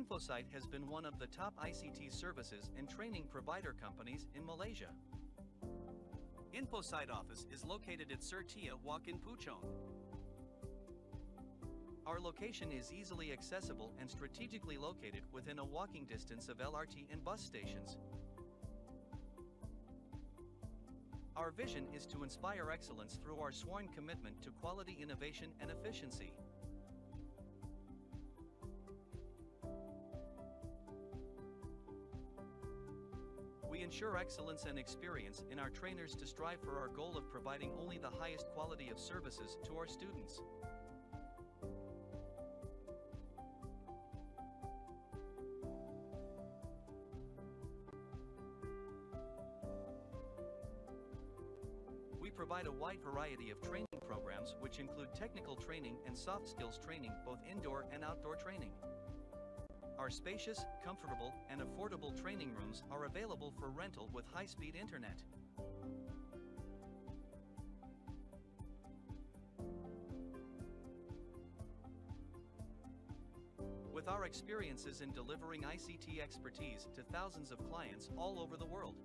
Infosyte has been one of the top ICT services and training provider companies in Malaysia. Infosyte office is located at 𝒊𝒐𝒏 Walk in Puchong. Our location is easily accessible and strategically located within a walking distance of LRT and bus stations. Our vision is to inspire excellence through our sworn commitment to quality, innovation, and efficiency. We ensure excellence and experience in our trainers to strive for our goal of providing only the highest quality of services to our students. We provide a wide variety of training programs which include technical training and soft skills training, both indoor and outdoor training. Our spacious, comfortable, and affordable training rooms are available for rental with high-speed internet. With our experiences in delivering ICT expertise to thousands of clients all over the world.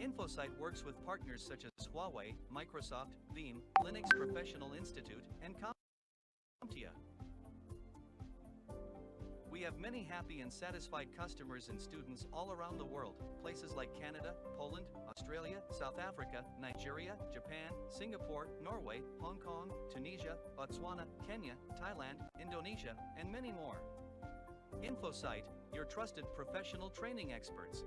Infosyte works with partners such as Huawei, Microsoft, 𝑰𝒏𝒕𝒓𝒐𝒏𝒂𝒍 Professional Institute, and CompTIA. We have many happy and satisfied customers and students all around the world, places like Canada, Poland, Australia, South Africa, Nigeria, Japan, Singapore, Norway, Hong Kong, Tunisia, Botswana, Kenya, Thailand, Indonesia, and many more. Infosyte, your trusted professional training experts.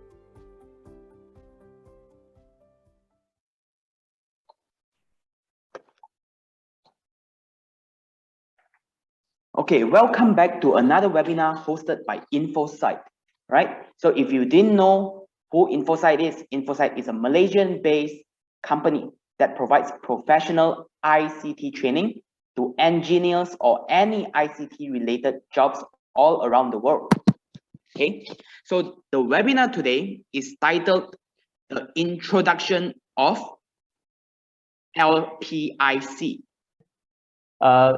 Okay, welcome back to another webinar hosted by Infosyte, right? So if you didn't know who Infosyte is a Malaysian-based company that provides professional ICT training to engineers or any ICT-related jobs all around the world. Okay, so the webinar today is titled The Introduction of LPIC.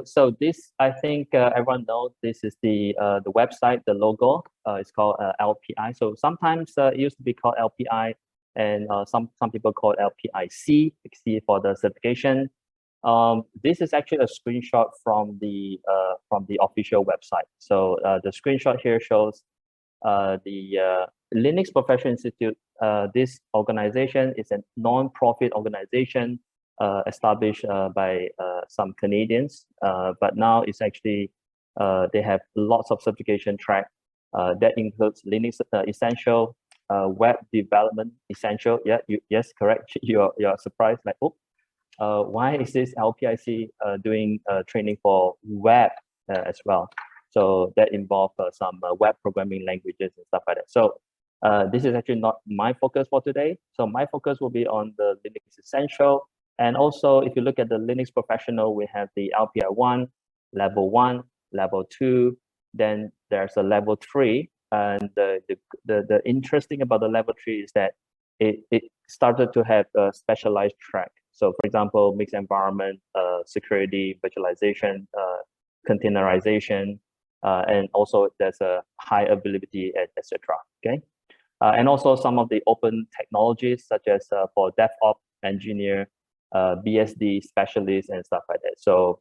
So this, I think everyone knows, this is the website, the logo. It's called LPI. So sometimes it used to be called LPI, and some people call it LPIC, C for the certification. This is actually a screenshot from the official website. So the screenshot here shows the Linux Professional Institute. This organization is a non-profit organization established by some Canadians, but now it's actually they have lots of certification track that includes Linux Essential, Web Development Essential. Yeah, yes, correct. You're surprised, like, oh, why is this LPIC doing training for web as well? So that involves some web programming languages and stuff like that. So this is actually not my focus for today. So my focus will be on the Linux Essential. And also, if you look at the Linux Professional, we have the LPI 1, Level 1, Level 2, then there's a Level 3. And the interesting about the Level 3 is that it started to have a specialized track. So for example, mixed environment, security, virtualization, containerization, and also there's a high availability, etc. Okay, and also some of the open technologies such as for DevOps engineer, BSD specialists and stuff like that. So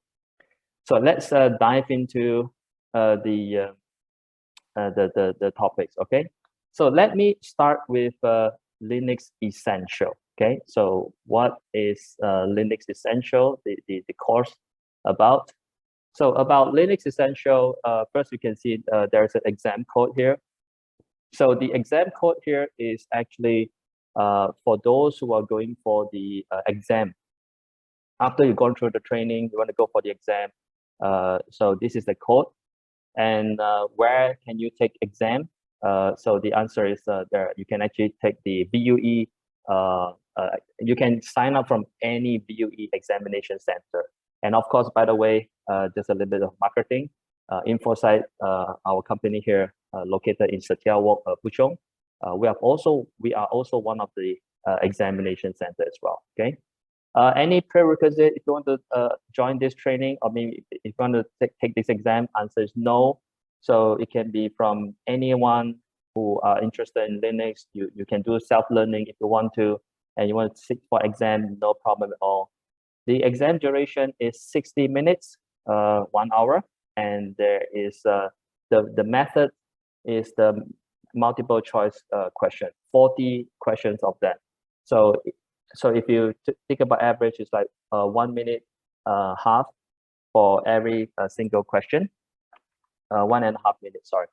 let's dive into the topics. Okay, so let me start with Linux Essential. Okay, so what is Linux Essential? The course about. So about Linux Essential, first you can see there's an exam code here. So the exam code here is actually for those who are going for the exam. After you've gone through the training, you want to go for the exam. So this is the code. And where can you take exam? So the answer is there. You can actually take the VUE. You can sign up from any VUE examination center. And of course, by the way, just a little bit of marketing. Infosyte, our company here, located in 𝒊𝒐𝒏 Walk, Puchong. We are also one of the examination center as well. Okay, Any prerequisite if you want to join this training, or maybe if you want to take this exam, answer is no. So it can be from anyone who are interested in Linux. You can do self-learning if you want to, and you want to sit for exam, no problem at all. The exam duration is 60 minutes, 1 hour, and there is the method is the multiple choice question, 40 questions of that. So if you think about average, it's like 1 minute half for every single question, 1.5 minutes, sorry.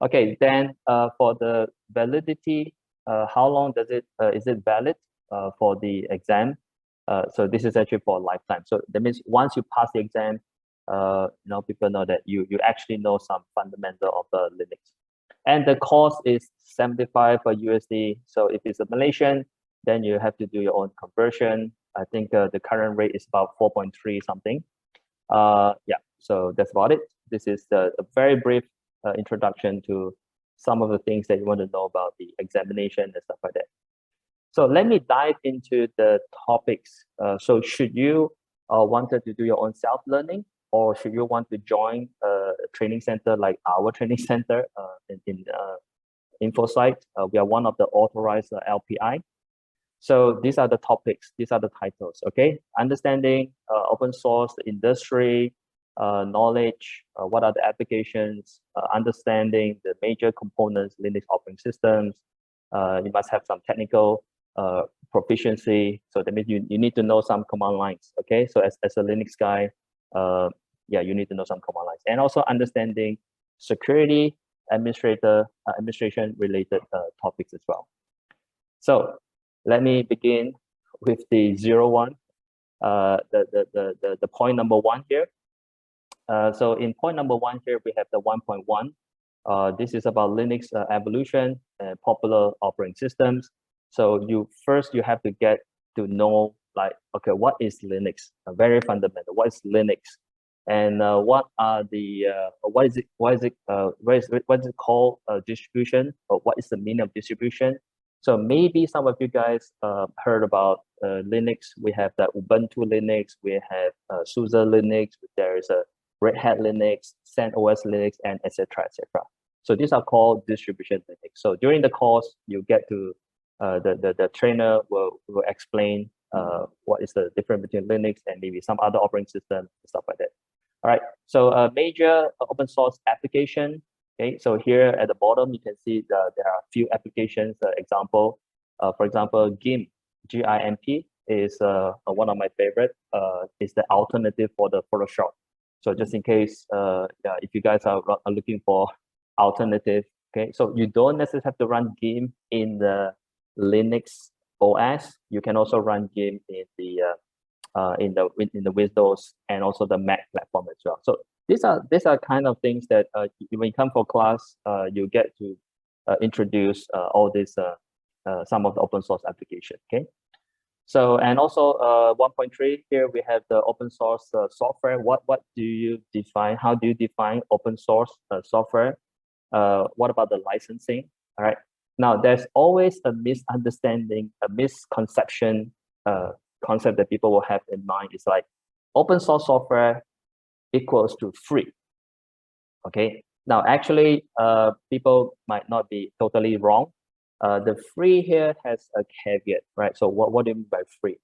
Okay, then for the validity, how long does it, is it valid for the exam? So this is actually for a lifetime. So that means once you pass the exam, people know that you actually know some fundamental of Linux. And the cost is 75 USD. So if it's a Malaysian, then you have to do your own conversion. I think the current rate is about 4.3 something. Yeah, so that's about it. This is a very brief introduction to some of the things that you want to know about the examination and stuff like that. So let me dive into the topics. So should you wanted to do your own self-learning, or should you want to join a training center like our training center in Infosyte? We are one of the authorized LPI. So these are the topics, these are the titles, okay? Understanding open source, the industry, knowledge, what are the applications, understanding the major components, Linux operating systems. You must have some technical proficiency. So that means you need to know some command lines, okay? So as a Linux guy, yeah, you need to know some command lines. And also understanding security, administration related topics as well. So let me begin with the 01, the point number 1 here. So in point number 1 here, we have the 1.1. This is about Linux evolution and popular operating systems. So you have to get to know, like, okay, what is Linux? Very fundamental. What is Linux? And what are the what is it called distribution, or what is the meaning of distribution? So maybe some of you guys heard about Linux. We have the Ubuntu Linux, we have SUSE Linux, there is a Red Hat Linux, CentOS Linux, and etc. etc. So these are called distribution Linux. So during the course, you get to the trainer will explain what is the difference between Linux and maybe some other operating system and stuff like that. All right. So a major open source application. Okay, so here at the bottom, you can see there are a few applications. Example, for example, GIMP, GIMP is one of my favorite. Is the alternative for the Photoshop. So just in case, if you guys are looking for alternative, okay, so you don't necessarily have to run GIMP in the Linux OS. You can also run GIMP in the Windows and also the Mac platform as well. So these are kind of things that when you come for class, you get to introduce all this some of the open source application. Okay, so and also 1.3 here we have the open source software. What do you define? How do you define open source software? What about the licensing? All right. Now there's always a misunderstanding, a misconception concept that people will have in mind. Is like open source software equals to free. Okay, now actually people might not be totally wrong. The free here has a caveat, right? So what do you mean by free?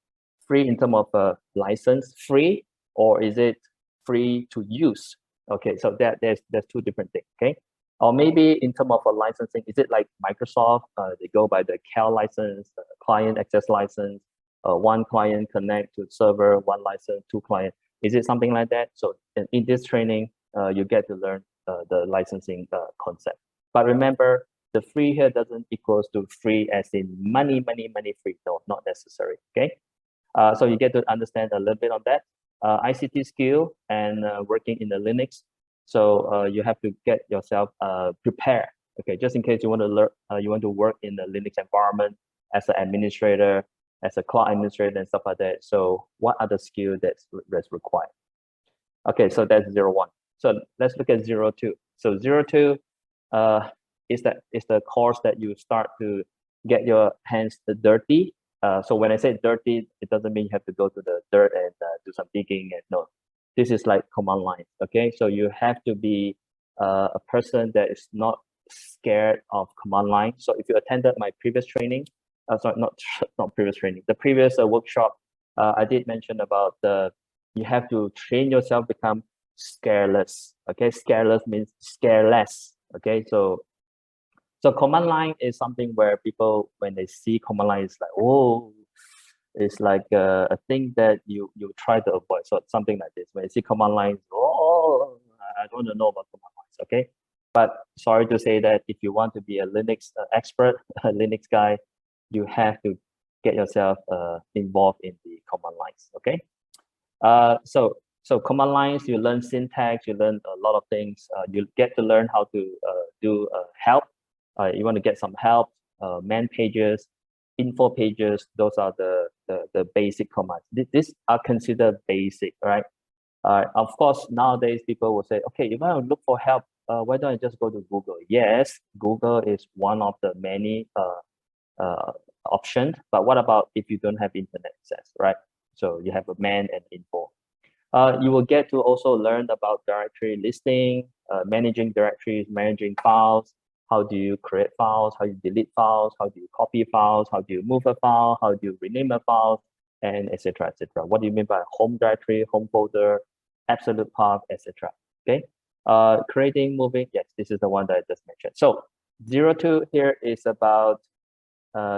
Free in terms of license free, or is it free to use? Okay, so there's two different things. Okay, or maybe in terms of licensing, is it like Microsoft? They go by the CAL license, client access license, one client connect to server, one license, two client. Is it something like that? So in this training, you get to learn the licensing concept. But remember, the free here doesn't equals to free as in money free. No, not necessary. Okay. So you get to understand a little bit on that. ICT skill and working in the Linux. So you have to get yourself prepared. Okay, just in case you want to learn, you want to work in the Linux environment as an administrator, as a cloud administrator and stuff like that. So what are the skills that's required? Okay, so that's 01. So let's look at 02. So 02 is the course that you start to get your hands dirty So when I say dirty, it doesn't mean you have to go to the dirt and do some digging. And no, this is like command line. Okay, so you have to be a person that is not scared of command line. So if you attended my previous training, sorry, not previous training, the previous workshop, I did mention about you have to train yourself become scareless. Okay, scareless means scareless. Okay, so command line is something where people, when they see command line, it's like, oh, it's like a thing that you try to avoid. So something like this. When you see command lines, oh, I don't know about command lines. Okay, but sorry to say that if you want to be a Linux expert, a Linux guy, you have to get yourself involved in the command lines. Okay, so command lines, you learn syntax, you learn a lot of things. You get to learn how to do help. You want to get some help, man pages, info pages. Those are the basic commands. These are considered basic, right? Of course, nowadays people will say, okay, if I want to look for help, why don't I just go to Google? Yes, Google is one of the many options. But what about if you don't have internet access, right? So you have a man and info. You will get to also learn about directory listing, managing directories, managing files. How do you create files? How do you delete files? How do you copy files? How do you move a file? How do you rename a file? And etc. etc. What do you mean by home directory, home folder, absolute path, etc. Okay. Creating, moving. Yes, this is the one that I just mentioned. So 02 here is about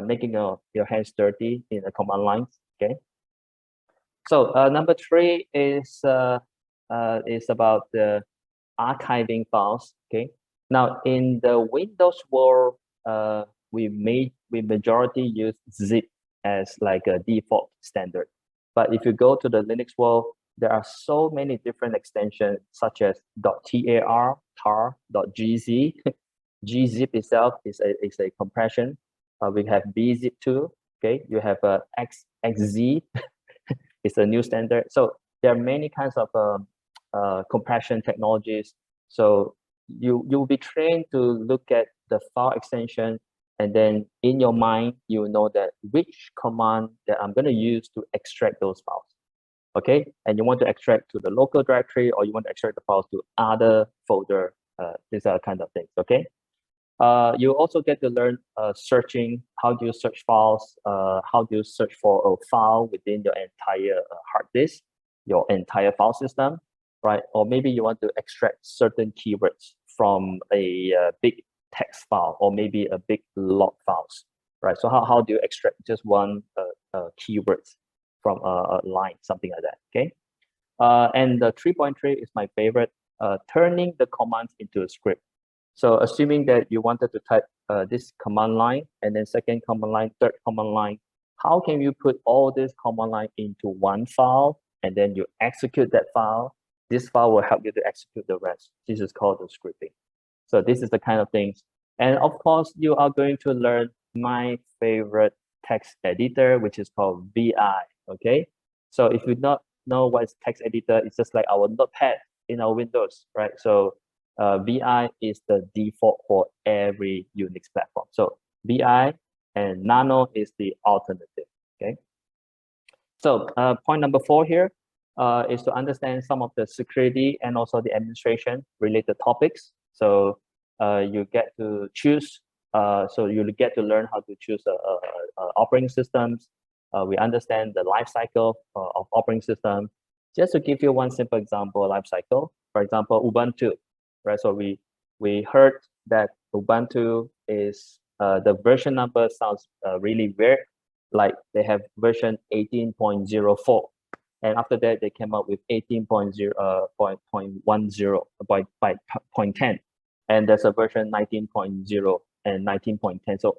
making your hands dirty in the command lines. Okay. So number 3 is about the archiving files. Okay. Now in the Windows world, we majority use zip as like a default standard. But if you go to the Linux world, there are so many different extensions such as .tar, tar, .gz. gzip itself is a compression. We have bzip2. Okay, you have xz. It's a new standard. So there are many kinds of compression technologies. So you'll be trained to look at the file extension, and then in your mind, you know that which command that I'm going to use to extract those files. Okay, and you want to extract to the local directory, or you want to extract the files to other folder. These are kind of things. Okay. You also get to learn searching. How do you search files? How do you search for a file within your entire hard disk, your entire file system, right? Or maybe you want to extract certain keywords from a big text file, or maybe a big log files, right? So how do you extract just one keywords from a line, something like that, okay? And the 3.3 is my favorite, turning the commands into a script. So assuming that you wanted to type this command line, and then second command line, third command line, how can you put all this command line into one file, and then you execute that file? This file will help you to execute the rest. This is called the scripting. So this is the kind of things. And of course, you are going to learn my favorite text editor, which is called VI, okay? So if you don't know what is text editor, it's just like our notepad in our Windows, right? So VI is the default for every Unix platform. So VI and Nano is the alternative, okay? So point number 4 here is to understand some of the security and also the administration related topics. So you get to choose, so you get to learn how to choose operating systems. We understand the life cycle of operating system. Just to give you one simple example, life cycle, for example, Ubuntu, right? So we heard that Ubuntu is, the version number sounds really weird, like they have version 18.04. And after that, they came up with 18.0.10. And there's a version 19.0 and 19.10. So,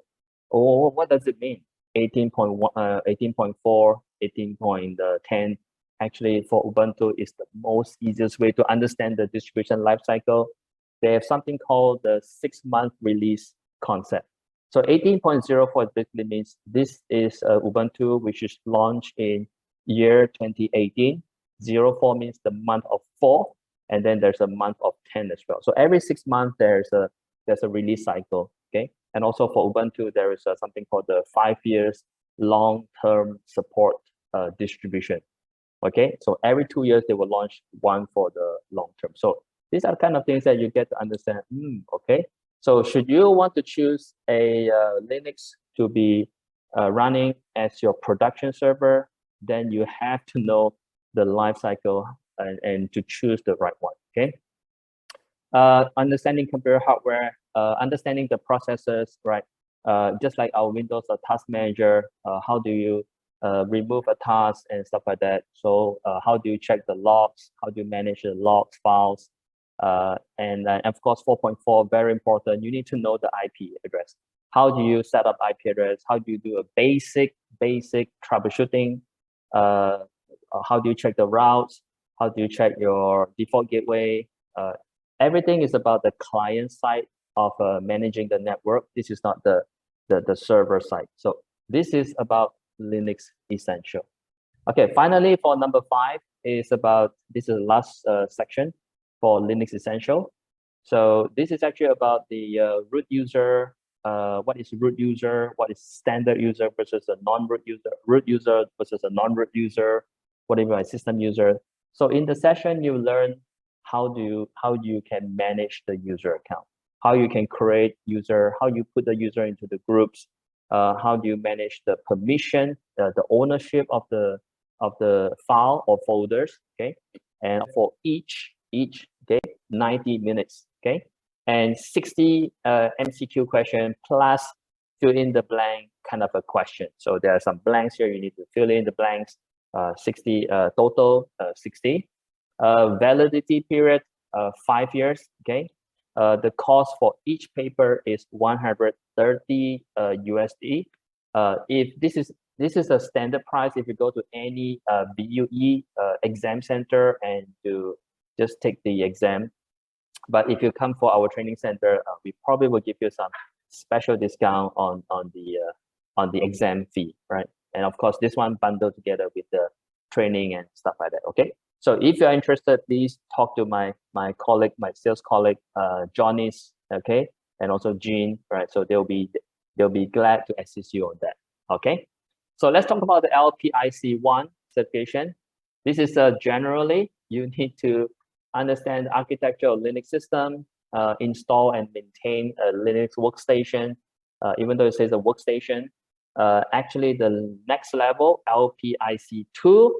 what does it mean? 18.1, 18.4, 18.10. Actually, for Ubuntu, is the most easiest way to understand the distribution lifecycle. They have something called the 6-month release concept. So 18.04 basically means this is Ubuntu, which is launched in year 2018. 04 means the month of 4, and then there's a month of 10 as well. So every 6 months there's a release cycle. Okay, and also for Ubuntu there is something called the 5 years long-term support distribution. Okay, so every 2 years they will launch one for the long term. So these are kind of things that you get to understand. Okay, so should you want to choose a Linux to be running as your production server, then you have to know the life cycle and to choose the right one. Okay, understanding computer hardware, understanding the processes, right? Just like our Windows task manager, how do you remove a task and stuff like that. So how do you check the logs? How do you manage the logs files? And of course, 4.4, very important. You need to know the IP address. How do you set up IP address? How do you do a basic troubleshooting? How do you check the routes? How do you check your default gateway? Everything is about the client side of managing the network. This is not the server side. So this is about Linux Essential. Okay, finally, for number 5 is about, this is the last section for Linux Essential. So this is actually about the root user. What is root user? What is standard user versus a non-root user? Root user versus a non-root user? What do you mean by system user? So in the session, you learn how you can manage the user account, how you can create user, how you put the user into the groups, how do you manage the permission, the ownership of the file or folders, okay? And for each, okay, 90 minutes, okay? And 60 MCQ question plus fill in the blank kind of a question. So there are some blanks here, you need to fill in the blanks, 60 total, 60. Validity period, 5 years, okay? The cost for each paper is 130 USD. If this is a standard price, if you go to any BUE exam center and to just take the exam. But if you come for our training center, we probably will give you some special discount on the exam fee, right? And of course, this one bundled together with the training and stuff like that. Okay. So if you're interested, please talk to my colleague, my sales colleague, Johnny's, okay, and also Jean, right? So they'll be glad to assist you on that. Okay. So let's talk about the LPIC-1 certification. This is generally you need to understand the architecture of Linux system, install and maintain a Linux workstation. Even though it says a workstation, actually the next level, LPIC-2,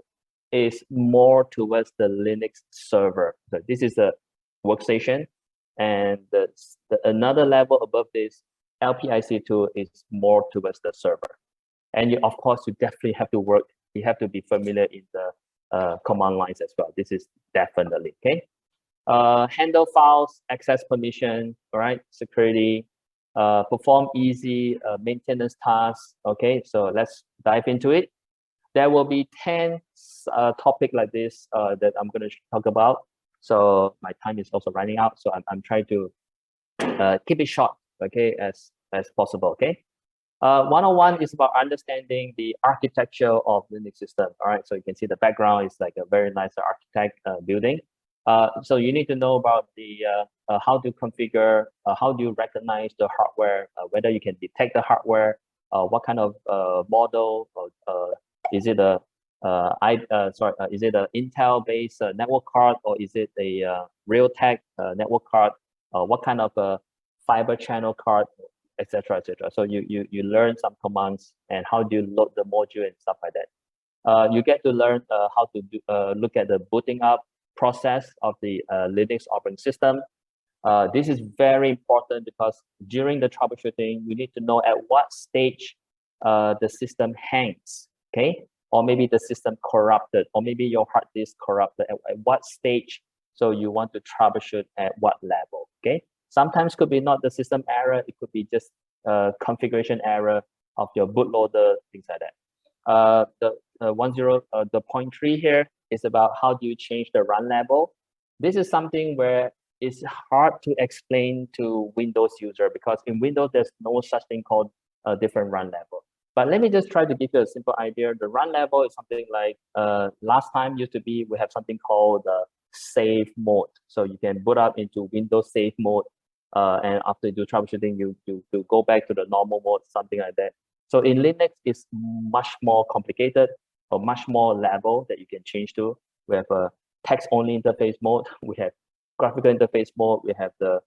is more towards the Linux server. So this is a workstation, and another level above this, LPIC-2, is more towards the server. And you, of course, you definitely have to work. You have to be familiar in the command lines as well. This is definitely okay. Handle files, access permission, all right, security, perform easy maintenance tasks. Okay, so let's dive into it. There will be 10 topics like this that I'm going to talk about. So my time is also running out. So I'm trying to keep it short, okay, as possible. Okay. 101 is about understanding the architecture of Linux system. All right. So you can see the background is like a very nice architect building. So you need to know about the how to configure, how do you recognize the hardware, whether you can detect the hardware, what kind of model, is it a is it an Intel-based network card, or is it a Realtek network card? What kind of fiber channel card, etc., etc. So you learn some commands and how do you load the module and stuff like that. You get to learn how to do, look at the booting up process of the Linux operating system. This is very important because during the troubleshooting, you need to know at what stage the system hangs, okay? Or maybe the system corrupted, or maybe your hard disk corrupted, at what stage. So you want to troubleshoot at what level, okay? Sometimes could be not the system error, it could be just configuration error of your bootloader, things like that. The point 3 here is about how do you change the run level. This is something where it's hard to explain to Windows user because in Windows, there's no such thing called a different run level. But let me just try to give you a simple idea. The run level is something like last time used to be, we have something called save mode. So you can boot up into Windows save mode. And after you do troubleshooting, you go back to the normal mode, something like that. So in Linux, it's much more complicated or much more level that you can change to. We have a text-only interface mode, we have graphical interface mode, we have the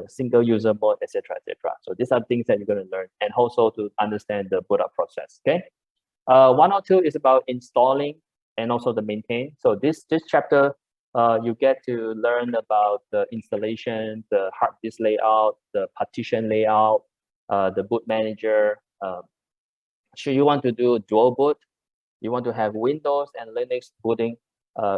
single user mode, etc., etc. So these are things that you're going to learn, and also to understand the boot up process. Okay, 102 is about installing and also the maintain. So this chapter, you get to learn about the installation, the hard disk layout, the partition layout, the boot manager. Should you want to do dual boot, you want to have Windows and Linux booting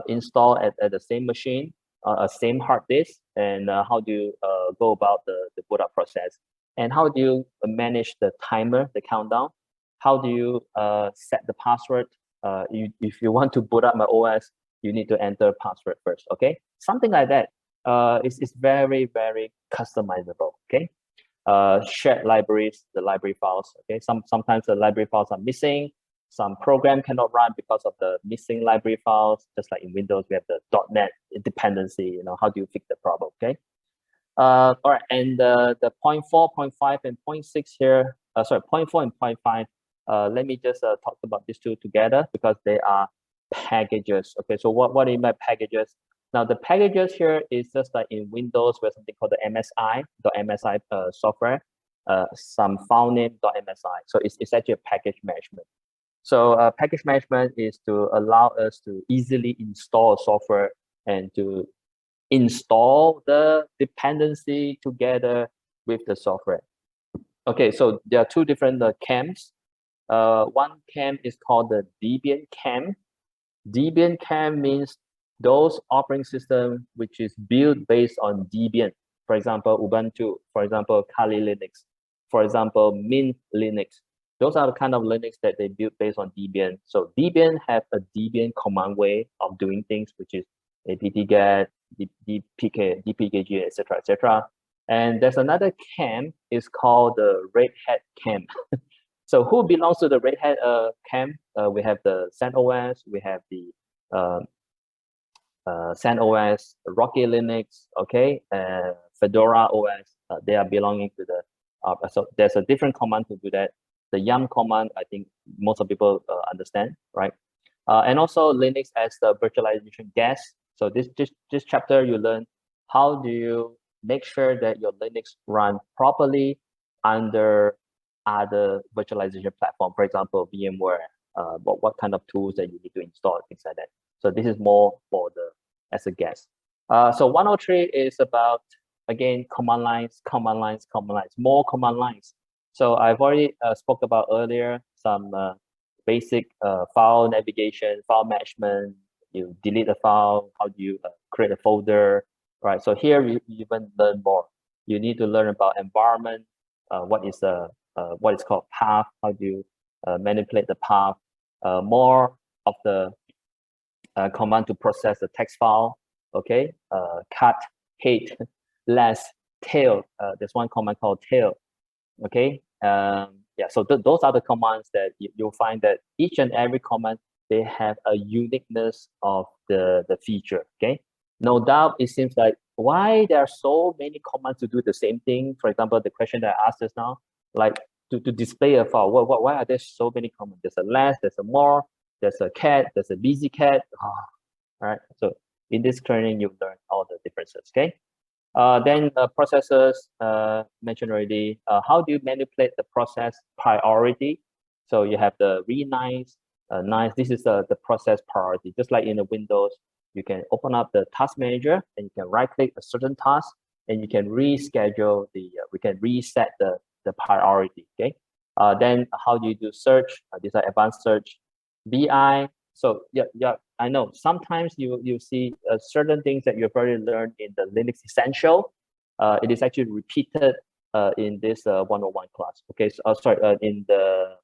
installed at the same machine, a same hard disk, and how do you go about the boot up process, and how do you manage the timer, the countdown, how do you set the password. If you want to boot up my OS, you need to enter password first. Okay, something like that. It's very, very customizable. Okay, shared libraries, the library files. Okay, sometimes the library files are missing. Some program cannot run because of the missing library files. Just like in Windows, we have the .NET dependency. You know, how do you fix the problem? Okay. All right, and the point 4, point 5, and point 6 here. Sorry, point 4 and point 5. Let me just talk about these two together because they are packages. Okay, so what do you mean by packages? Now the packages here is just like in Windows, we have something called the MSI software, some file name .msi. So it's actually a package management. So package management is to allow us to easily install software and to install the dependency together with the software. Okay, so there are two different camps. One camp is called the Debian camp. Debian camp means those operating system which is built based on Debian. For example, Ubuntu, for example, Kali Linux, for example, Mint Linux. Those are the kind of Linux that they build based on Debian. So Debian have a Debian command way of doing things, which is apt-get, dpkg, etc., etc. And there's another camp is called the Red Hat camp. So who belongs to the Red Hat camp? We have the CentOS, we have the CentOS, Rocky Linux, okay, Fedora OS. They are belonging to the. So there's a different command to do that. The yum command, I think most of people understand, right? And also Linux as the virtualization guest. So this chapter you learn how do you make sure that your Linux run properly under other virtualization platform, for example, VMware, what kind of tools that you need to install, things like that. So this is more for the as a guest. So 103 is about, again, command lines, more command lines. So I've already spoke about earlier some basic file navigation, file management. You delete a file, how do you create a folder, right? So here you even learn more. You need to learn about environment, what is called path, how do you manipulate the path, more of the command to process the text file, okay, cut, hate, less, tail. There's one command called tail, okay. Yeah, so those are the commands that you'll find that each and every command, they have a uniqueness of the feature, okay. No doubt it seems like why there are so many commands to do the same thing. For example, the question that I asked just now, like to display a file, why are there so many commands? There's a less, there's a more, there's a cat, there's a busy cat. All right, so in this training you learn all the differences, okay. Then processors, mentioned already. How do you manipulate the process priority? So you have the read nice. This is the process priority. Just like in the Windows, you can open up the task manager and you can right click a certain task and you can reschedule we can reset the priority, okay. Then how do you do search? These are advanced search. BI. So yeah, I know sometimes you see certain things that you've already learned in the Linux Essential. It is actually repeated in this 101 class. Okay, so sorry, in the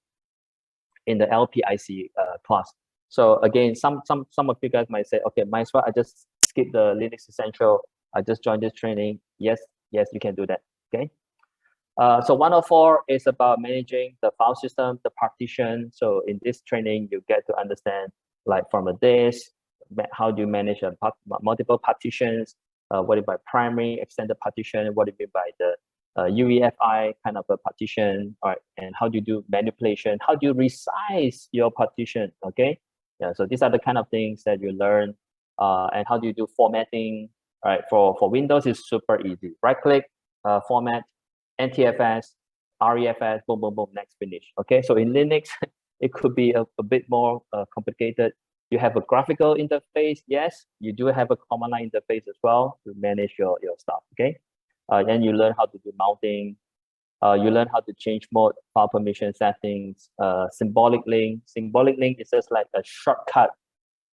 LPIC class. So again, some of you guys might say, okay, might as well I just skip the Linux Essential. I just joined this training. Yes, you can do that. Okay. So 104 is about managing the file system, the partition. So in this training, you get to understand, like from a disk, how do you manage multiple partitions? What do you mean by primary, extended partition? What do you mean by UEFI kind of a partition, all right, and how do you do manipulation, how do you resize your partition, okay? Yeah, so these are the kind of things that you learn, and how do you do formatting, all right? For Windows, it's super easy. Right click, format, NTFS, REFS, boom, boom, boom, next, finish, okay? So in Linux, it could be a bit more complicated. You have a graphical interface, yes, you do have a command line interface as well to manage your stuff, okay? Then you learn how to do mounting. You learn how to change mode, file permission settings, symbolic link. Symbolic link is just like a shortcut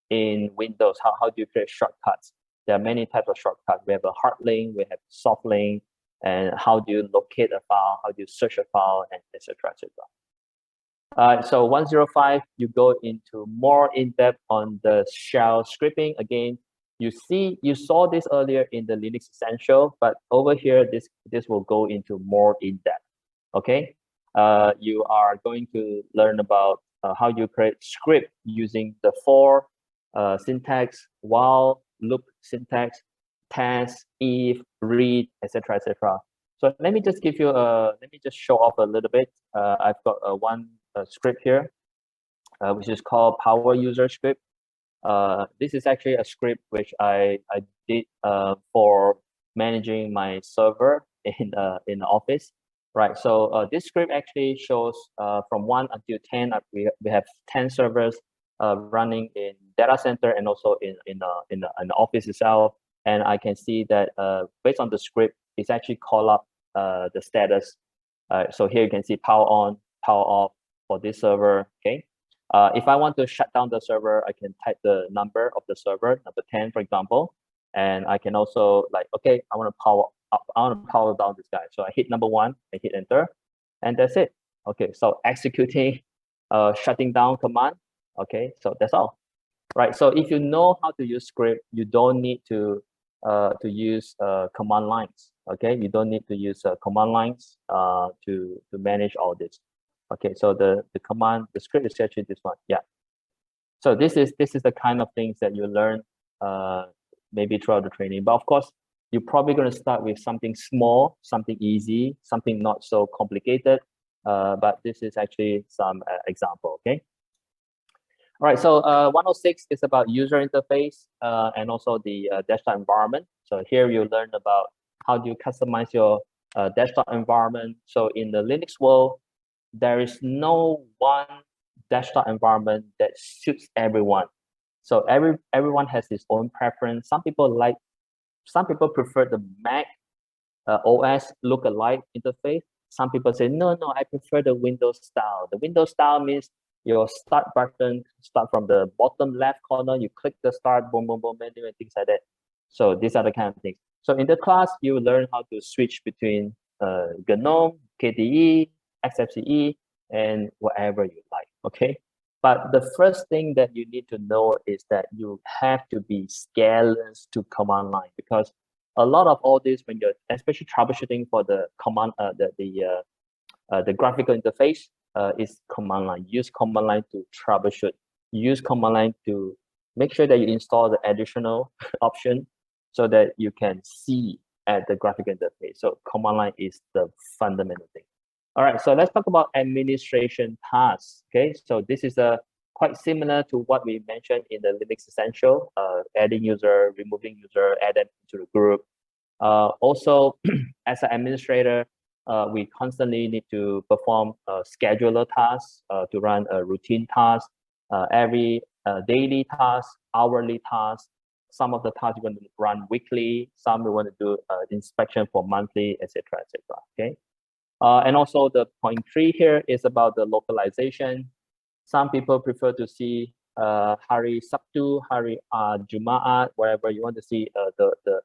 in Windows. How do you create shortcuts? There are many types of shortcuts. We have a hard link, we have soft link, and how do you locate a file? How do you search a file, and etc. etc. So 105, you go into more in-depth on the shell scripting. Again, you saw this earlier in the Linux Essential, but over here, this will go into more in-depth, okay? You are going to learn about how you create script using the for syntax, while, loop syntax, test, if, read, etc., etc. So let me just give you let me just show off a little bit. I've got one script here, which is called power user script. This is actually a script which I did for managing my server in the office, right? So this script actually shows from 1 until 10. We have 10 servers running in data center and also in the office itself. And I can see that based on the script, it's actually call up the status. So here you can see power on, power off for this server, okay? If I want to shut down the server, I can type the number of the server, number 10, for example. And I can also like, okay, I want to power up, I want to power down this guy. So I hit number 1, I hit enter, and that's it. Okay, so executing shutting down command. Okay, so that's all. Right, so if you know how to use script, you don't need to use command lines. Okay, you don't need to use command lines to manage all this. Okay, so the command, the script is actually this one. Yeah. So this is the kind of things that you learn maybe throughout the training. But of course, you're probably going to start with something small, something easy, something not so complicated. But this is actually some example. Okay. All right, so 106 is about user interface and also the desktop environment. So here you learn about how do you customize your desktop environment. So in the Linux world, there is no one desktop environment that suits everyone. So everyone has his own preference. Some people prefer the Mac OS look-alike interface. Some people say, no, I prefer the Windows style. The Windows style means your start button start from the bottom left corner, you click the start, boom, boom, boom menu and things like that. So these are the kind of things. So in the class, you learn how to switch between GNOME, KDE, XFCE, and whatever you like, okay? But the first thing that you need to know is that you have to be scaleless to command line, because a lot of all this, when you're especially troubleshooting for the command, the graphical interface, is command line. Use command line to troubleshoot. Use command line to make sure that you install the additional option so that you can see at the graphical interface. So command line is the fundamental thing. All right, so let's talk about administration tasks. Okay, so this is quite similar to what we mentioned in the Linux Essential, adding user, removing user, add them to the group. Also, as an administrator, we constantly need to perform scheduler tasks to run a routine task, every daily task, hourly task. Some of the tasks we're going to run weekly, some we want to do inspection for monthly, etc., etc. Okay, and also the point 3 here is about the localization. Some people prefer to see Hari Sabtu, Hari Jumaat, whatever you want to see the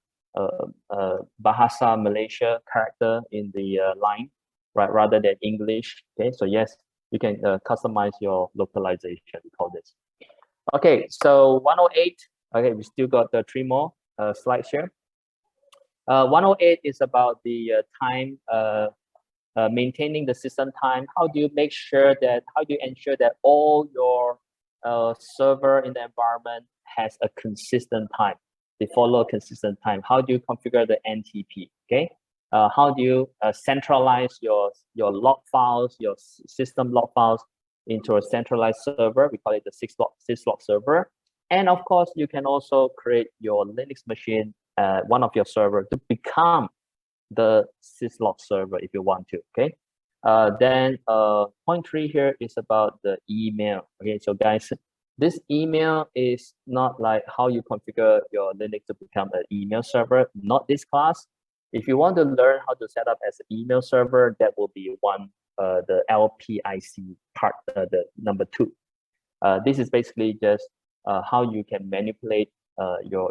Bahasa Malaysia character in the line, right, rather than English. Okay, so yes, you can customize your localization, we call this. Okay, so 108, okay, we still got the 3 more slides here. 108 is about the time, maintaining the system time. How do you ensure that all your server in the environment has a consistent time? They follow a consistent time. How do you configure the NTP? Okay, how do you centralize your log files, your system log files into a centralized server. We call it the syslog server. And of course, you can also create your Linux machine, one of your server, to become the syslog server if you want to. Okay. Then point 3 here is about the email. Okay, so guys, this email is not like how you configure your Linux to become an email server, not this class. If you want to learn how to set up as an email server, that will be the LPIC part, the number 2. This is basically just how you can manipulate your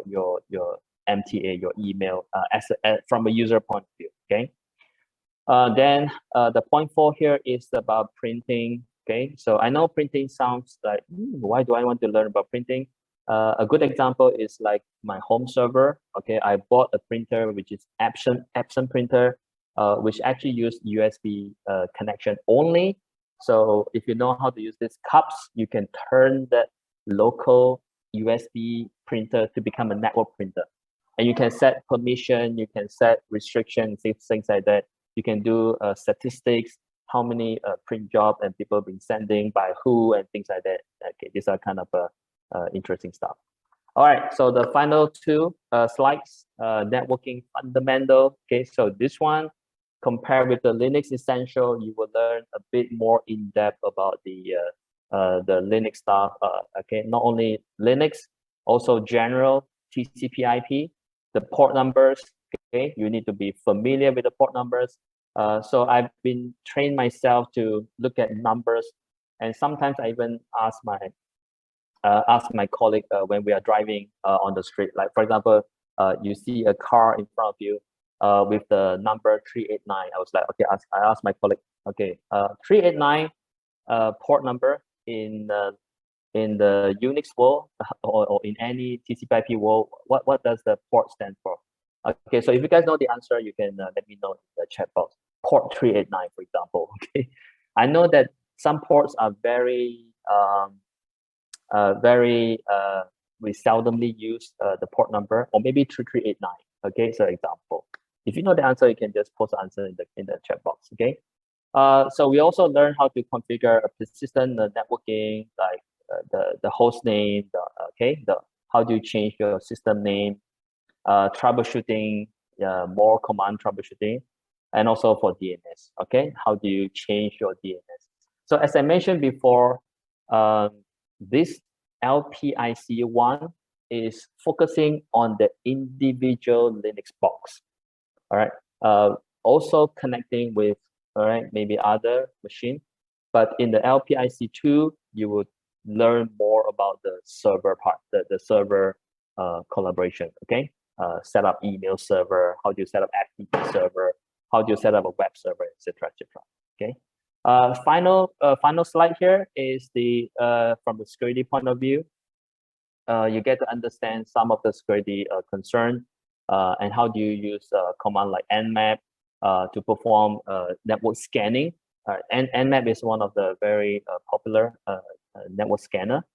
MTA, your email, from a user point of view. Okay. Then the point 4 here is about printing. Okay, so I know printing sounds like, why do I want to learn about printing? A good example is like my home server. Okay, I bought a printer which is Epson printer, which actually use USB connection only. So if you know how to use these cups, you can turn that local USB printer to become a network printer. And you can set permission, you can set restrictions, things like that. You can do statistics, how many print jobs and people have been sending by who and things like that. Okay, these are kind of interesting stuff. All right, so the final 2 slides, networking fundamental. Okay, so this one, compared with the Linux Essential, you will learn a bit more in depth about the Linux stuff. Okay, not only Linux, also general TCP/IP, the port numbers. Okay, you need to be familiar with the port numbers. So I've been trained myself to look at numbers, and sometimes I even ask my colleague when we are driving on the street. Like for example, you see a car in front of you with the number 389. I was like, okay, I asked my colleague, okay, 389 port number in the Unix world or in any TCP/IP world, what does the port stand for? Okay, so if you guys know the answer, you can let me know in the chat box. Port 389, for example. Okay, I know that some ports are very we seldomly use the port number, or maybe 3389. Okay, so example. If you know the answer, you can just post the answer in the chat box. Okay. So we also learn how to configure a persistent networking, like the host name. How do you change your system name? Troubleshooting, more command troubleshooting, and also for DNS. Okay, how do you change your DNS? So as I mentioned before, this LPIC1 is focusing on the individual Linux box. All right. Also connecting with, all right, maybe other machine, but in the LPIC2, you would learn more about the server part, the server collaboration. Okay. Set up email server, how do you set up FTP server, how do you set up a web server, etc., etc. Okay. Final slide here is the from the security point of view. You get to understand some of the security concern and how do you use a command like nmap to perform network scanning. And nmap is one of the very popular network scanner.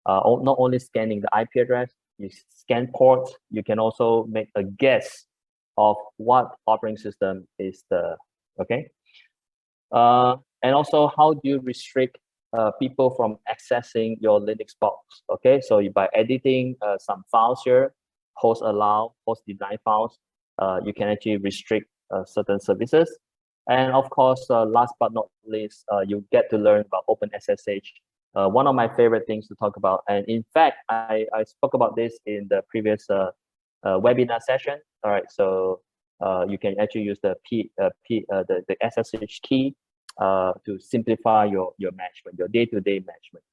Not only scanning the IP address, you scan ports, you can also make a guess of what operating system is the, okay? And also, how do you restrict people from accessing your Linux box? Okay, so by editing some files here, host allow, host deny files, you can actually restrict certain services. And of course, last but not least, you get to learn about OpenSSH. One of my favorite things to talk about, and in fact, I spoke about this in the previous webinar session. All right, so you can actually use the SSH key to simplify your management, your day-to-day management.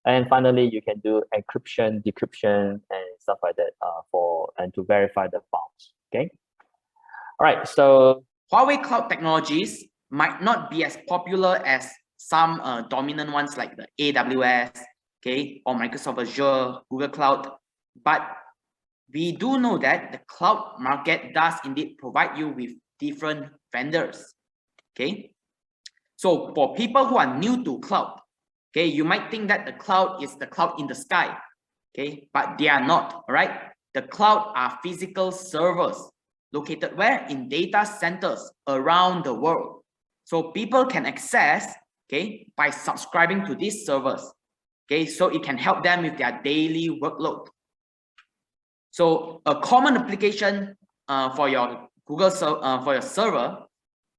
And finally, you can do encryption, decryption, and stuff like that and to verify the files. Okay. All right. So Huawei cloud technologies might not be as popular as some dominant ones like the AWS, okay, or Microsoft Azure, Google Cloud, but we do know that the cloud market does indeed provide you with different vendors. Okay. So for people who are new to cloud, okay, you might think that the cloud is the cloud in the sky, okay, but they are not, all right? The cloud are physical servers, located where? In data centers around the world. So people can access, okay, by subscribing to these servers. Okay, so it can help them with their daily workload. So a common application for your for your server,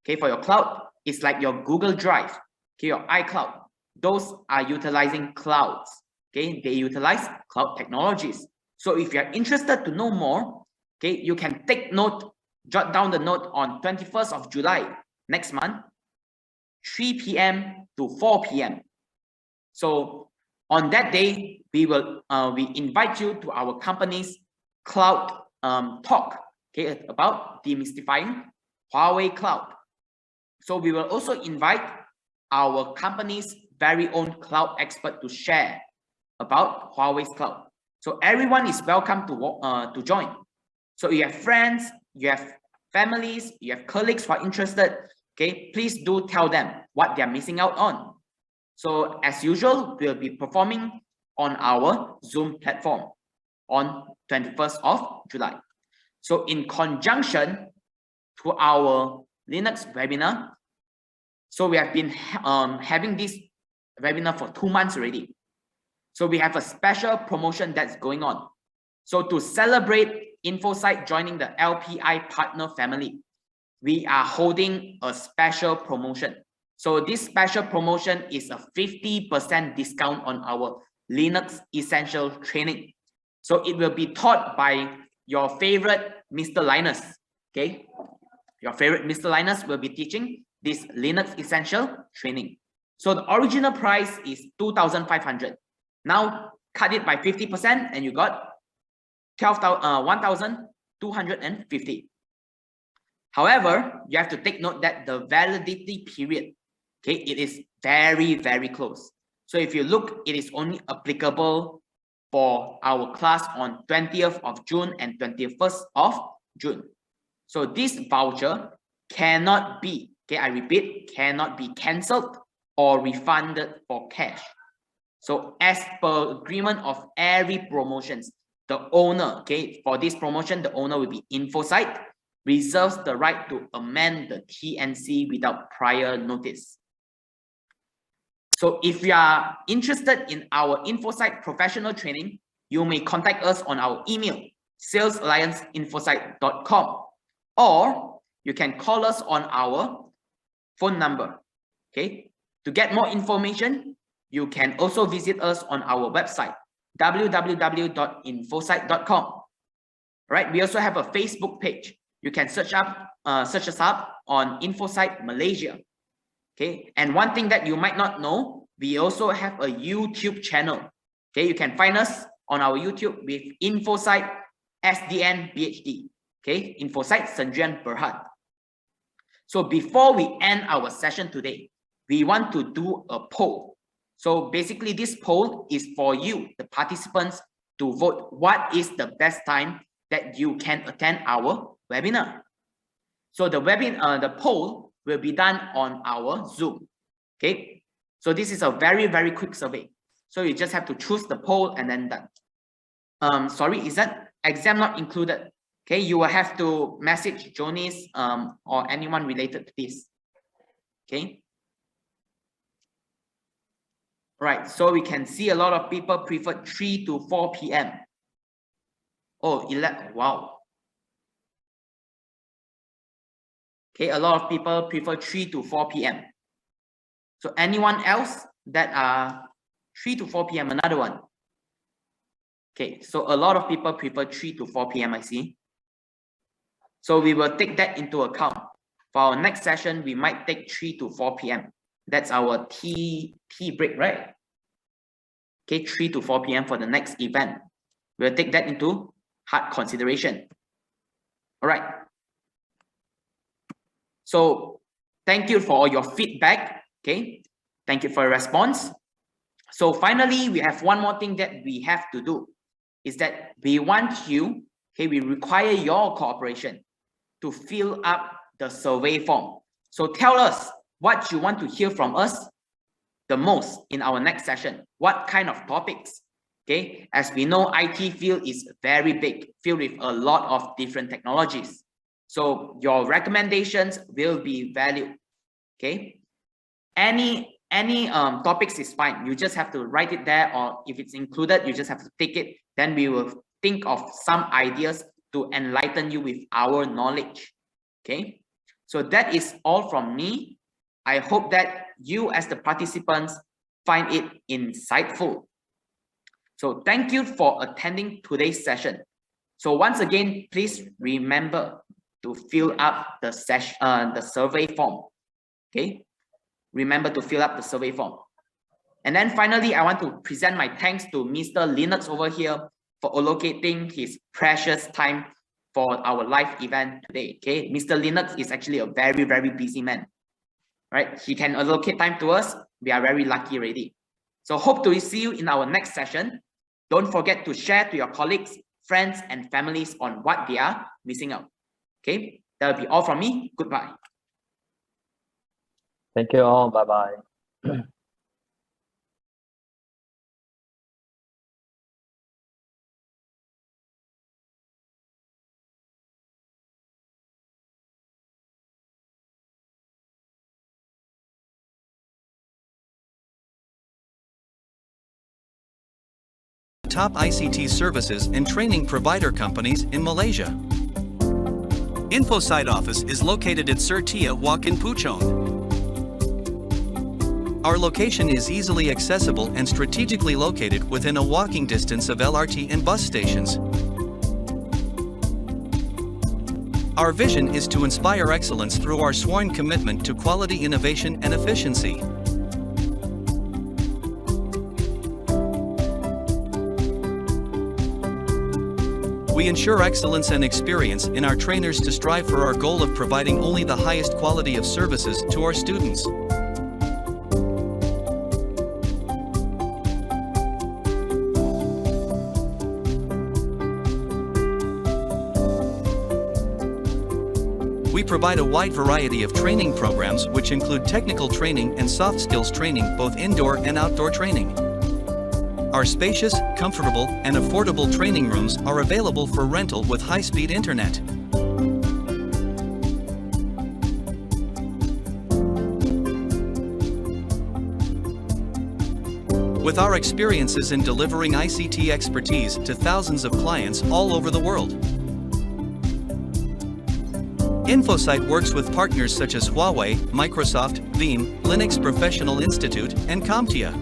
okay, for your cloud is like your Google Drive, okay, your iCloud. Those are utilizing clouds. Okay, they utilize cloud technologies. So if you are interested to know more, okay, you can take note, jot down the note on 21st of July next month, 3 p.m. to 4 p.m. So on that day, we will we invite you to our company's cloud talk, okay, about demystifying Huawei Cloud. So we will also invite our company's very own cloud expert to share about Huawei's cloud. So everyone is welcome to join. So you have friends, you have families, you have colleagues who are interested, okay, please do tell them what they're missing out on. So as usual, we'll be performing on our Zoom platform on 21st of July. So in conjunction to our Linux webinar, so we have been having this webinar for 2 months already. So we have a special promotion that's going on. So to celebrate Infosyte joining the LPI partner family, we are holding a special promotion. So this special promotion is a 50% discount on our Linux Essential training. So it will be taught by your favorite Mr. Linus. Okay, your favorite Mr. Linus will be teaching this Linux Essential training. So the original price is 2,500. Now cut it by 50% and you got 1,250. However, you have to take note that the validity period, okay, it is very, very close. So if you look, it is only applicable for our class on 20th of June and 21st of June. So this voucher cannot be, okay, I repeat, cannot be cancelled or refunded for cash. So as per agreement of every promotions, the owner, okay, for this promotion, the owner will be Infosyte, reserves the right to amend the TNC without prior notice. So if you are interested in our Infosyte professional training, you may contact us on our email, salesallianceinfosyte.com, or you can call us on our phone number. Okay, to get more information, you can also visit us on our website, www.infosyte.com. Right, we also have a Facebook page. You can search us up on Infosyte Malaysia. Okay, and one thing that you might not know, we also have a YouTube channel. Okay, you can find us on our YouTube with Infosyte SDN PhD. Okay, Infosyte Sendirian Berhad. So before we end our session today, we want to do a poll. So basically, this poll is for you, the participants, to vote what is the best time that you can attend our webinar. So the poll will be done on our Zoom. Okay, so this is a very, very quick survey. So you just have to choose the poll and then done. Sorry, is that exam not included? Okay, you will have to message Jonis or anyone related to this. Okay. Right, so we can see a lot of people prefer 3 to 4 p.m. Oh, wow. Okay, a lot of people prefer 3 to 4 p.m. So anyone else that are 3 to 4 p.m. another one? Okay, so a lot of people prefer 3 to 4 p.m. I see. So we will take that into account. For our next session, we might take 3 to 4 p.m. That's our tea break, right? Okay, 3 to 4 p.m. for the next event. We'll take that into hard consideration. All right. So thank you for all your feedback. Okay, thank you for your response. So finally, we have one more thing that we have to do, is that we want you, okay, we require your cooperation to fill up the survey form. So tell us what you want to hear from us the most in our next session. What kind of topics? Okay, as we know, IT field is very big, filled with a lot of different technologies. So your recommendations will be valued. Okay. Any topics is fine. You just have to write it there, or if it's included, you just have to take it. Then we will think of some ideas to enlighten you with our knowledge. Okay. So that is all from me. I hope that you as the participants find it insightful. So thank you for attending today's session. So once again, please remember to fill up the survey form. Okay, remember to fill up the survey form. And then finally, I want to present my thanks to Mr. Linux over here for allocating his precious time for our live event today. Okay, Mr. Linux is actually a very, very busy man. Right? He can allocate time to us. We are very lucky already. So hope to see you in our next session. Don't forget to share to your colleagues, friends, and families on what they are missing out. Okay, that will be all from me. Goodbye. Thank you all. Bye-bye. Top ICT services and training provider companies in Malaysia. Infosyte office is located at 𝒊𝒐𝒏𝒂𝒍. Our location is easily accessible and strategically located within a walking distance of LRT and bus stations. Our vision is to inspire excellence through our sworn commitment to quality, innovation, and efficiency. We ensure excellence and experience in our trainers to strive for our goal of providing only the highest quality of services to our students. We provide a wide variety of training programs which include technical training and soft skills training, both indoor and outdoor training. Our spacious, comfortable, and affordable training rooms are available for rental with high-speed internet. With our experiences in delivering ICT expertise to thousands of clients all over the world. Infosyte works with partners such as Huawei, Microsoft, 𝑰𝒏𝒕𝒓𝒐𝒏, Professional Institute, and CompTIA.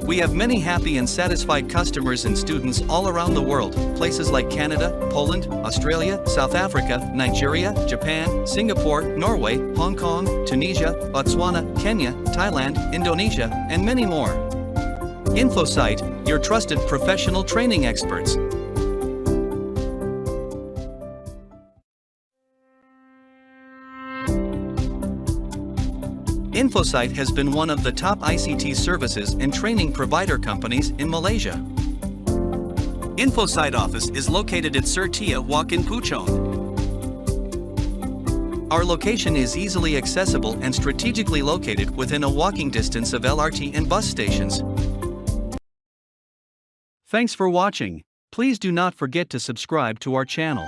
We have many happy and satisfied customers and students all around the world, places like Canada, Poland, Australia, South Africa, Nigeria, Japan, Singapore, Norway, Hong Kong, Tunisia, Botswana, Kenya, Thailand, Indonesia, and many more. Infosyte, your trusted professional training experts. Infosyte has been one of the top ICT services and training provider companies in Malaysia. Infosyte office is located at 𝒊𝒐𝒏𝒂𝒍. Our location is easily accessible and strategically located within a walking distance of LRT and bus stations. Thanks for watching. Please do not forget to subscribe to our channel.